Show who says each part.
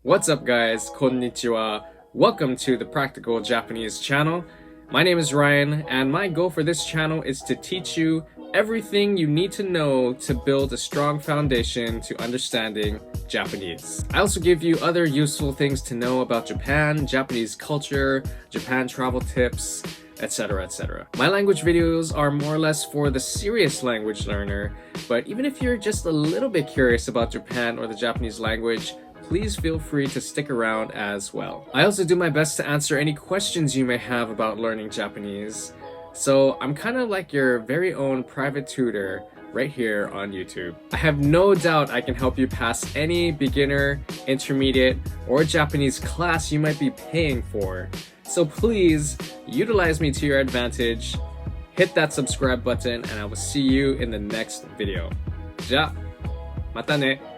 Speaker 1: What's up guys, konnichiwa. Welcome to the Practical Japanese channel. My name is Ryan and my goal for this channel is to teach you everything you need to know to build a strong foundation to understanding Japanese. I also give you other useful things to know about Japan, Japanese culture, Japan travel tips, etc, etc. My language videos are more or less for the serious language learner, but even if you're just a little bit curious about Japan or the Japanese language, please feel free to stick around as well. I also do my best to answer any questions you may have about learning Japanese, so I'm kind of like your very own private tutor right here on YouTube. I have no doubt I can help you pass any beginner, intermediate, or Japanese class you might be paying for. So please utilize me to your advantage, hit that subscribe button, and I will see you in the next video. じゃあ、またね。